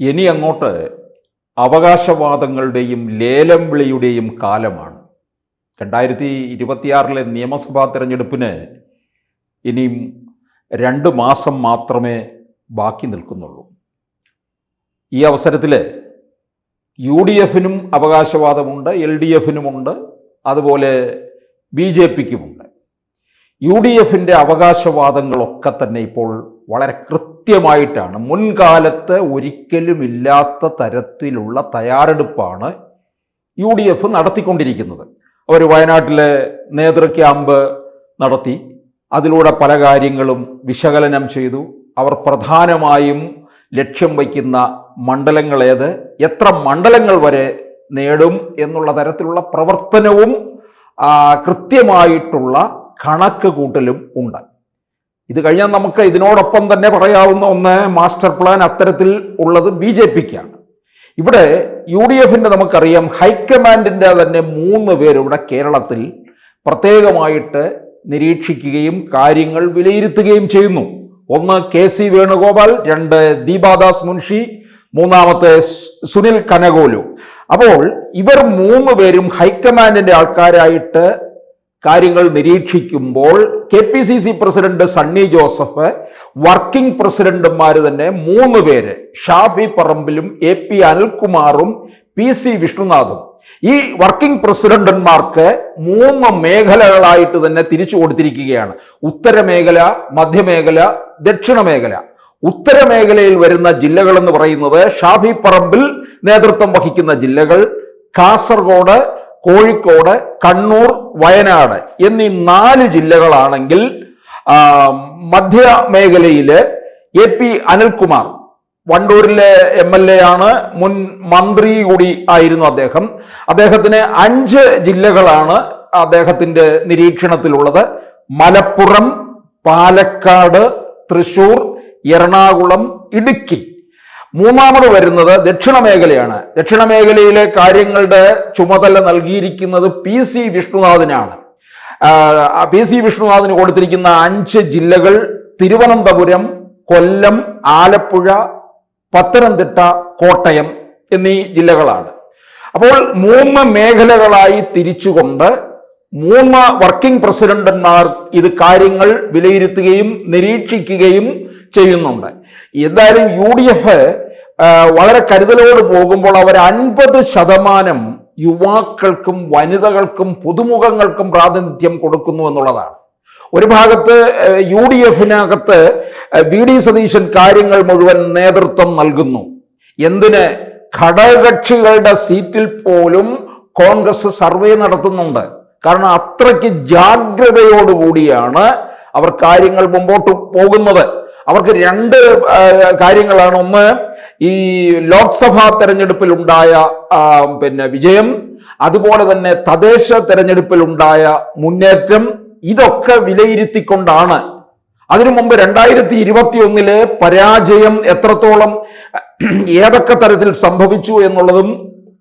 ഇനി അങ്ങോട്ട് അവകാശവാദങ്ങളുടെയും ലേലം വിളിയുടെയും കാലമാണ്. 2026 നിയമസഭാ തെരഞ്ഞെടുപ്പിന് ഇനിയും 2 മാസം മാത്രമേ ബാക്കി നിൽക്കുന്നുള്ളൂ. ഈ അവസരത്തിൽ UDFനും അവകാശവാദമുണ്ട്, LDFനുമുണ്ട്, അതുപോലെ BJPക്കുമുണ്ട്. UDFൻ്റെ അവകാശവാദങ്ങളൊക്കെ തന്നെ ഇപ്പോൾ വളരെ കൃത്യമായിട്ടാണ്, മുൻകാലത്ത് ഒരിക്കലുമില്ലാത്ത തരത്തിലുള്ള തയ്യാറെടുപ്പാണ് UDF നടത്തിക്കൊണ്ടിരിക്കുന്നത്. അവർ വയനാട്ടിലെ നേതൃ ക്യാമ്പ് നടത്തി, അതിലൂടെ പല കാര്യങ്ങളും വിശകലനം ചെയ്തു. അവർ പ്രധാനമായും ലക്ഷ്യം വയ്ക്കുന്ന മണ്ഡലങ്ങൾ ഏത്, എത്ര മണ്ഡലങ്ങൾ വരെ നേടും എന്നുള്ള തരത്തിലുള്ള പ്രവർത്തനവും കൃത്യമായിട്ടുള്ള കണക്ക് കൂട്ടലും ഉണ്ട്. ഇത് കഴിഞ്ഞാൽ നമുക്ക് ഇതിനോടൊപ്പം തന്നെ പറയാവുന്ന ഒന്ന് മാസ്റ്റർ പ്ലാൻ അത്തരത്തിൽ ഉള്ളത് BJPക്കാണ്. ഇവിടെ UDFൻ്റെ നമുക്കറിയാം ഹൈക്കമാൻഡിൻ്റെ തന്നെ 3 പേര് ഇവിടെ കേരളത്തിൽ പ്രത്യേകമായിട്ട് നിരീക്ഷിക്കുകയും കാര്യങ്ങൾ വിലയിരുത്തുകയും ചെയ്യുന്നു. ഒന്ന് KC വേണുഗോപാൽ, 2 ദീപാദാസ് മുൻഷി, 3 സുനിൽ കനകോലു. അപ്പോൾ ഇവർ 3 പേരും ഹൈക്കമാൻഡിന്റെ ആൾക്കാരായിട്ട് കാര്യങ്ങൾ നിരീക്ഷിക്കുമ്പോൾ KPCC president Sunny Joseph, working പ്രസിഡന്റുമാർ തന്നെ 3 പേര്, ഷാഫി പറമ്പിലും AP അനിൽകുമാറും PC വിഷ്ണുനാഥും, ഈ വർക്കിംഗ് പ്രസിഡന്റന്മാർക്ക് 3 മേഖലകളായിട്ട് തന്നെ തിരിച്ചു കൊടുത്തിരിക്കുകയാണ്. ഉത്തരമേഖല, മധ്യമേഖല, ദക്ഷിണ മേഖല. ഉത്തരമേഖലയിൽ വരുന്ന ജില്ലകൾ എന്ന് പറയുന്നത് ഷാഫി പറമ്പിൽ നേതൃത്വം വഹിക്കുന്ന ജില്ലകൾ കാസർഗോഡ്, കോഴിക്കോട്, കണ്ണൂർ, വയനാട് എന്നീ 4 ജില്ലകളാണെങ്കിൽ മധ്യമേഖലയില് AP അനിൽകുമാർ, വണ്ടൂരിലെ MLA ആണ്, മുൻ മന്ത്രി കൂടി ആയിരുന്നു അദ്ദേഹം. അദ്ദേഹത്തിന് 5 ജില്ലകളാണ് അദ്ദേഹത്തിന്റെ നിരീക്ഷണത്തിലുള്ളത്: മലപ്പുറം, പാലക്കാട്, തൃശൂർ, എറണാകുളം, ഇടുക്കി. 3ാമത് വരുന്നത് ദക്ഷിണ മേഖലയാണ്. ദക്ഷിണ മേഖലയിലെ കാര്യങ്ങളുടെ ചുമതല നൽകിയിരിക്കുന്നത് PC വിഷ്ണുനാഥിനാണ്. PC വിഷ്ണുനാഥിന് കൊടുത്തിരിക്കുന്ന 5 ജില്ലകൾ തിരുവനന്തപുരം, കൊല്ലം, ആലപ്പുഴ, പത്തനംതിട്ട, കോട്ടയം എന്നീ ജില്ലകളാണ്. അപ്പോൾ 3 മേഖലകളായി തിരിച്ചുകൊണ്ട് 3 വർക്കിംഗ് പ്രസിഡന്റന്മാർ ഇത് കാര്യങ്ങൾ വിലയിരുത്തുകയും നിരീക്ഷിക്കുകയും ചെയ്യുന്നുണ്ട്. എന്തായാലും UDF വളരെ കരുതലോട് പോകുമ്പോൾ അവർ 50% യുവാക്കൾക്കും വനിതകൾക്കും പുതുമുഖങ്ങൾക്കും പ്രാതിനിധ്യം കൊടുക്കുന്നു എന്നുള്ളതാണ്. ഒരു ഭാഗത്ത് UDFനകത്ത് VD സതീശൻ കാര്യങ്ങൾ മുഴുവൻ നേതൃത്വം നൽകുന്നു. എന്തിന്? ഘടകകക്ഷികളുടെ സീറ്റിൽ പോലും കോൺഗ്രസ് സർവേ നടത്തുന്നുണ്ട്. കാരണം അത്രയ്ക്ക് ജാഗ്രതയോടുകൂടിയാണ് അവർ കാര്യങ്ങൾ മുമ്പോട്ട് പോകുന്നത്. അവർക്ക് 2 കാര്യങ്ങളാണ്. ഒന്ന്, ഈ ലോക്സഭാ തെരഞ്ഞെടുപ്പിൽ ഉണ്ടായ വിജയം, അതുപോലെ തന്നെ തദ്ദേശ തെരഞ്ഞെടുപ്പിൽ ഉണ്ടായ മുന്നേറ്റം, ഇതൊക്കെ വിലയിരുത്തിക്കൊണ്ടാണ്. അതിനു മുമ്പ് 2021 പരാജയം എത്രത്തോളം ഏതൊക്കെ തരത്തിൽ സംഭവിച്ചു എന്നുള്ളതും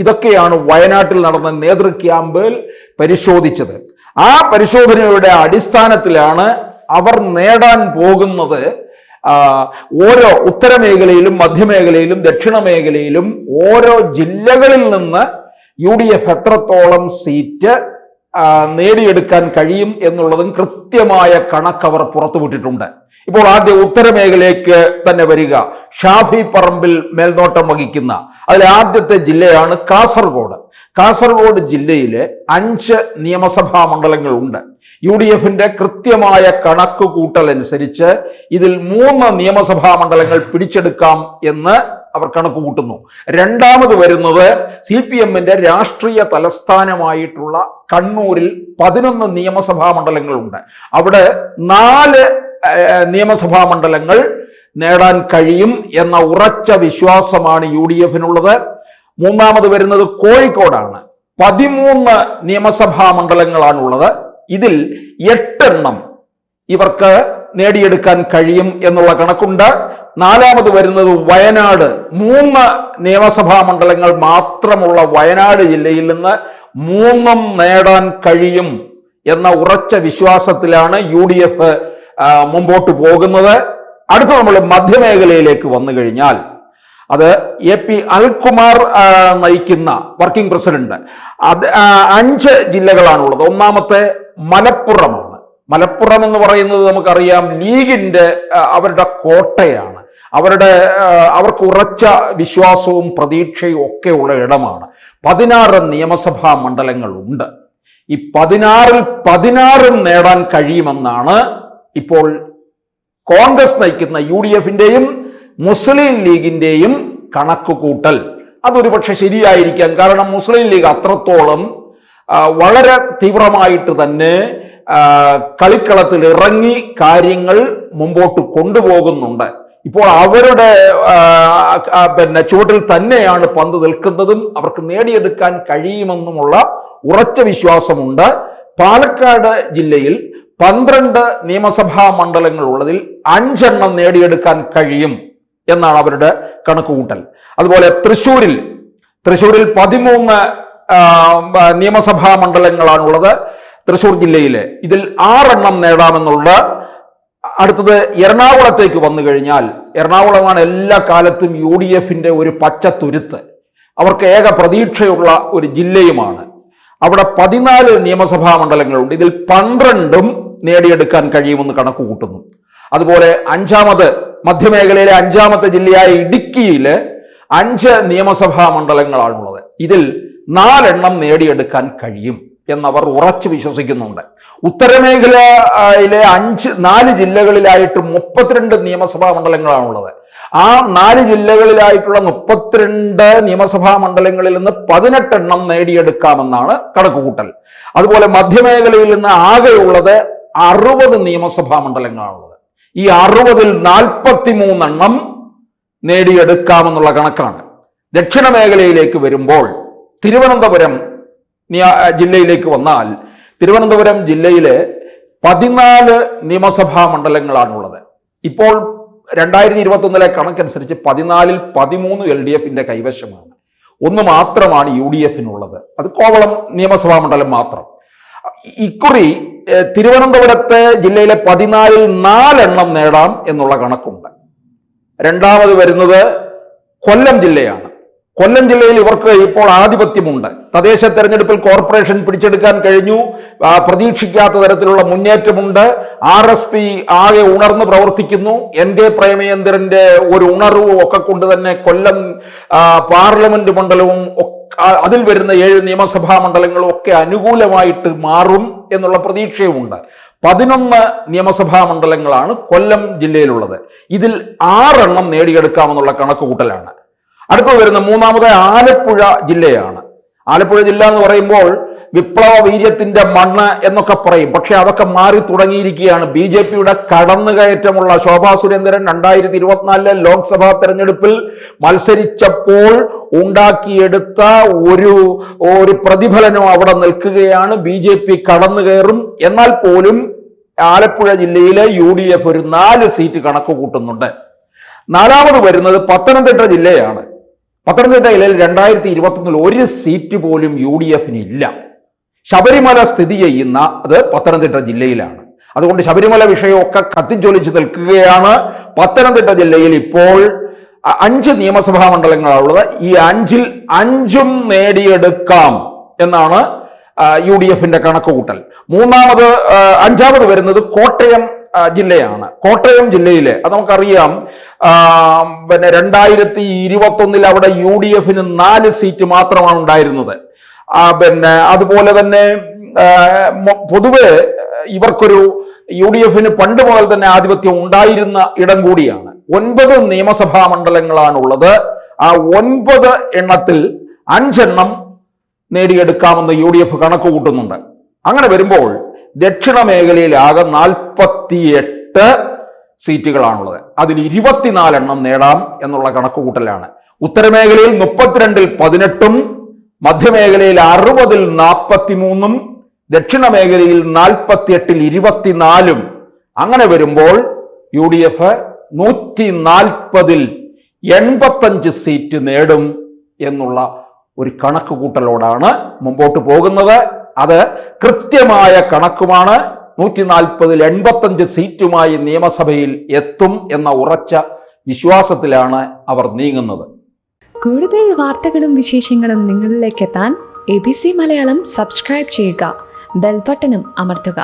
ഇതൊക്കെയാണ് വയനാട്ടിൽ നടന്ന നേതൃ ക്യാമ്പിൽ പരിശോധിച്ചത്. ആ പരിശോധനയുടെ അടിസ്ഥാനത്തിലാണ് അവർ നേടാൻ പോകുന്നത് ഓരോ ഉത്തരമേഖലയിലും മധ്യമേഖലയിലും ദക്ഷിണ മേഖലയിലും ഓരോ ജില്ലകളിൽ നിന്ന് UDF എത്രത്തോളം സീറ്റ് നേടിയെടുക്കാൻ കഴിയും എന്നുള്ളതും കൃത്യമായ കണക്ക് അവർ പുറത്തുവിട്ടിട്ടുണ്ട്. ഇപ്പോൾ ആദ്യം ഉത്തരമേഖലയ്ക്ക് തന്നെ വരിക. ഷാഫി പറമ്പിൽ മേൽനോട്ടം വഹിക്കുന്ന അതിൽ ആദ്യത്തെ ജില്ലയാണ് കാസർഗോഡ്. കാസർഗോഡ് ജില്ലയിലെ 5 നിയമസഭാ മണ്ഡലങ്ങളുണ്ട്. UDFന്റെ കൃത്യമായ കണക്ക് കൂട്ടൽ അനുസരിച്ച് ഇതിൽ 3 നിയമസഭാ മണ്ഡലങ്ങൾ പിടിച്ചെടുക്കാം എന്ന് അവർ കണക്ക് കൂട്ടുന്നു. 2ാമത് വരുന്നത് CPMന്റെ രാഷ്ട്രീയ തലസ്ഥാനമായിട്ടുള്ള കണ്ണൂരിൽ 11 നിയമസഭാ മണ്ഡലങ്ങളുണ്ട്. അവിടെ 4 നിയമസഭാ മണ്ഡലങ്ങൾ നേടാൻ കഴിയും എന്ന ഉറച്ച വിശ്വാസമാണ് UDFനുള്ളത്. 3ാമത് വരുന്നത് കോഴിക്കോടാണ്. 13 നിയമസഭാ മണ്ഡലങ്ങളാണുള്ളത്. ഇതിൽ 8 ഇവർക്ക് നേടിയെടുക്കാൻ കഴിയും എന്നുള്ള കണക്കുണ്ട്. 4ാമത് വരുന്നത് വയനാട്. 3 നിയമസഭാ മണ്ഡലങ്ങൾ മാത്രമുള്ള വയനാട് ജില്ലയിൽ നിന്ന് 3 നേടാൻ കഴിയും എന്ന ഉറച്ച വിശ്വാസത്തിലാണ് UDF മുമ്പോട്ട് പോകുന്നത്. അടുത്ത നമ്മൾ മധ്യമേഖലയിലേക്ക് വന്നു കഴിഞ്ഞാൽ അത് AP അനിൽകുമാർ നയിക്കുന്ന വർക്കിംഗ് പ്രസിഡന്റ്. അത് 5 ജില്ലകളാണുള്ളത്. ഒന്നാമത്തെ മലപ്പുറമാണ്. മലപ്പുറം എന്ന് പറയുന്നത് നമുക്കറിയാം ലീഗിന്റെ അവരുടെ കോട്ടയാണ്. അവർക്ക് ഉറച്ച വിശ്വാസവും പ്രതീക്ഷയും ഒക്കെ ഉള്ള ഇടമാണ്. 16 നിയമസഭാ മണ്ഡലങ്ങളുണ്ട്. ഈ 16-ൽ 16 നേടാൻ കഴിയുമെന്നാണ് ഇപ്പോൾ കോൺഗ്രസ് നയിക്കുന്ന UDF-ന്റെയും മുസ്ലിം ലീഗിന്റെയും കണക്കുകൂട്ടൽ. അതൊരു പക്ഷെ ശരിയായിരിക്കാം. കാരണം മുസ്ലിം ലീഗ് അത്രത്തോളം വളരെ തീവ്രമായിട്ട് തന്നെ കളിക്കളത്തിൽ ഇറങ്ങി കാര്യങ്ങൾ മുമ്പോട്ട് കൊണ്ടുപോകുന്നുണ്ട്. ഇപ്പോൾ അവരുടെ ചുവട്ടിൽ തന്നെയാണ് പന്ത് നിൽക്കുന്നതും അവർക്ക് നേടിയെടുക്കാൻ കഴിയുമെന്നുമുള്ള ഉറച്ച വിശ്വാസമുണ്ട്. പാലക്കാട് ജില്ലയിൽ 12 നിയമസഭാ മണ്ഡലങ്ങൾ ഉള്ളതിൽ 5 എണ്ണം നേടിയെടുക്കാൻ കഴിയും എന്നാണ് അവരുടെ കണക്കുകൂട്ടൽ. അതുപോലെ തൃശ്ശൂരിൽ 13 നിയമസഭാ മണ്ഡലങ്ങളാണുള്ളത് തൃശ്ശൂർ ജില്ലയിലെ. ഇതിൽ 6 എണ്ണം നേടാമെന്നുള്ള. അടുത്തത് എറണാകുളത്തേക്ക് വന്നു കഴിഞ്ഞാൽ എറണാകുളമാണ് എല്ലാ കാലത്തും UDF-ന്റെ ഒരു പച്ചത്തുരുത്ത്. അവർക്ക് ഏക പ്രതീക്ഷയുള്ള ഒരു ജില്ലയുമാണ്. അവിടെ 14 നിയമസഭാ മണ്ഡലങ്ങളുണ്ട്. ഇതിൽ 12ഉം നേടിയെടുക്കാൻ കഴിയുമെന്ന് കണക്ക് കൂട്ടുന്നു. അതുപോലെ മധ്യമേഖലയിലെ 5ാമത്തെ ജില്ലയായ ഇടുക്കിയിൽ 5 നിയമസഭാ മണ്ഡലങ്ങളാണുള്ളത്. ഇതിൽ 4 എണ്ണം നേടിയെടുക്കാൻ കഴിയും എന്നവർ ഉറച്ചു വിശ്വസിക്കുന്നുണ്ട്. ഉത്തരമേഖലയിലെ 4 ജില്ലകളിലായിട്ട് 32 നിയമസഭാ മണ്ഡലങ്ങളാണുള്ളത്. ആ 4 ജില്ലകളിലായിട്ടുള്ള 32 നിയമസഭാ മണ്ഡലങ്ങളിൽ നിന്ന് 18 എണ്ണം നേടിയെടുക്കാമെന്നാണ് കണക്കുകൂട്ടൽ. അതുപോലെ മധ്യമേഖലയിൽ നിന്ന് ആകെയുള്ളത് 60 നിയമസഭാ മണ്ഡലങ്ങളാണുള്ളത്. ഈ 60-ൽ 43 എണ്ണം നേടിയെടുക്കാമെന്നുള്ള കണക്കാണ്. ദക്ഷിണ മേഖലയിലേക്ക് വരുമ്പോൾ തിരുവനന്തപുരം ജില്ലയിലേക്ക് വന്നാൽ തിരുവനന്തപുരം ജില്ലയിലെ 14 നിയമസഭാ മണ്ഡലങ്ങളാണുള്ളത്. ഇപ്പോൾ 2021 കണക്കനുസരിച്ച് 14-ൽ 13 LDF-ന്റെ കൈവശമാണ്. 1 മാത്രമാണ് UDF-നുള്ളത്. അത് കോവളം നിയമസഭാ മണ്ഡലം മാത്രം. ഇക്കുറി തിരുവനന്തപുരത്തെ ജില്ലയിലെ 14-ൽ 4 എണ്ണം നേടാം എന്നുള്ള കണക്കുണ്ട്. രണ്ടാമത് വരുന്നത് കൊല്ലം ജില്ലയാണ്. കൊല്ലം ജില്ലയിൽ ഇവർക്ക് ഇപ്പോൾ ആധിപത്യമുണ്ട്. തദ്ദേശ തെരഞ്ഞെടുപ്പിൽ കോർപ്പറേഷൻ പിടിച്ചെടുക്കാൻ കഴിഞ്ഞു. പ്രതീക്ഷിക്കാത്ത തരത്തിലുള്ള മുന്നേറ്റമുണ്ട്. RSP ആകെ ഉണർന്ന് പ്രവർത്തിക്കുന്നു. NK പ്രേമചന്ദ്രന്റെ ഒരു ഉണർവും ഒക്കെ കൊണ്ട് തന്നെ കൊല്ലം പാർലമെന്റ് മണ്ഡലവും അതിൽ വരുന്ന 7 നിയമസഭാ മണ്ഡലങ്ങളും ഒക്കെ അനുകൂലമായിട്ട് മാറും എന്നുള്ള പ്രതീക്ഷയുമുണ്ട്. 11 നിയമസഭാ മണ്ഡലങ്ങളാണ് കൊല്ലം ജില്ലയിലുള്ളത്. ഇതിൽ 6 എണ്ണം നേടിയെടുക്കാമെന്നുള്ള കണക്കുകൂട്ടലാണ്. അടുത്തത് വരുന്ന മൂന്നാമത് ആലപ്പുഴ ജില്ലയാണ്. ആലപ്പുഴ ജില്ല എന്ന് പറയുമ്പോൾ വിപ്ലവ വീര്യത്തിന്റെ മണ്ണ് എന്നൊക്കെ പറയും. പക്ഷെ അതൊക്കെ മാറി തുടങ്ങിയിരിക്കുകയാണ്. BJP-യുടെ കടന്നുകയറ്റമുള്ള ശോഭാ സുരേന്ദ്രൻ 2024 ലോക്സഭാ തെരഞ്ഞെടുപ്പിൽ മത്സരിച്ചപ്പോൾ ഉണ്ടാക്കിയെടുത്ത ഒരു പ്രതിഫലനം അവിടെ നിൽക്കുകയാണ്. BJP കടന്നു കയറും. എന്നാൽ പോലും ആലപ്പുഴ ജില്ലയിലെ UDF ഒരു 4 സീറ്റ് കണക്ക് കൂട്ടുന്നുണ്ട്. 4ാമത് വരുന്നത് പത്തനംതിട്ട ജില്ലയാണ്. പത്തനംതിട്ട ജില്ലയിൽ 2021 ഒരു സീറ്റ് പോലും UDF-ന് ഇല്ല. ശബരിമല സ്ഥിതി ചെയ്യുന്ന അത് പത്തനംതിട്ട ജില്ലയിലാണ്. അതുകൊണ്ട് ശബരിമല വിഷയമൊക്കെ കത്തിജ്വലിച്ച് നിൽക്കുകയാണ്. പത്തനംതിട്ട ജില്ലയിൽ ഇപ്പോൾ 5 നിയമസഭാ മണ്ഡലങ്ങളാണുള്ളത്. ഈ 5-ൽ 5ഉം നേടിയെടുക്കാം എന്നാണ് UDF-ന്റെ കണക്കുകൂട്ടൽ. 5ാമത് വരുന്നത് കോട്ടയം ജില്ലയാണ്. കോട്ടയം ജില്ലയിലെ അത് നമുക്കറിയാം, 2021 അവിടെ UDF-ന് 4 സീറ്റ് മാത്രമാണ് ഉണ്ടായിരുന്നത്. അതുപോലെ തന്നെ പൊതുവെ ഇവർക്കൊരു UDF-ന് പണ്ട് മുതൽ തന്നെ ആധിപത്യം ഉണ്ടായിരുന്ന ഇടം കൂടിയാണ്. 9 നിയമസഭാ മണ്ഡലങ്ങളാണുള്ളത്. ആ 9 എണ്ണത്തിൽ 5 എണ്ണം നേടിയെടുക്കാമെന്ന് UDF കണക്ക് കൂട്ടുന്നുണ്ട്. അങ്ങനെ വരുമ്പോൾ ദക്ഷിണ മേഖലയിൽ ആകെ 48 സീറ്റുകളാണുള്ളത്. അതിൽ 24 എണ്ണം നേടാം എന്നുള്ള കണക്കുകൂട്ടലാണ്. ഉത്തരമേഖലയിൽ 32-ൽ 18ഉം മധ്യമേഖലയിൽ 60-ൽ 43ഉം ദക്ഷിണ മേഖലയിൽ 48-ൽ 24ഉം. അങ്ങനെ വരുമ്പോൾ UDF 140-ൽ 85 സീറ്റ് നേടും എന്നുള്ള ഒരു കണക്കുകൂട്ടലോടാണ് മുമ്പോട്ട് പോകുന്നത്. അത് കൃത്യമായ കണക്കുമാണ്. 140-ൽ 85 സീറ്റുമായി നിയമസഭയിൽ എത്തും എന്ന ഉറച്ച വിശ്വാസത്തിലാണ് അവർ നീങ്ങുന്നത്. കൂടുതൽ വാർത്തകളും വിശേഷങ്ങളും നിങ്ങളിലേക്ക് എത്താൻ ABC മലയാളം സബ്സ്ക്രൈബ് ചെയ്യുക, ബെൽ ബട്ടണും അമർത്തുക.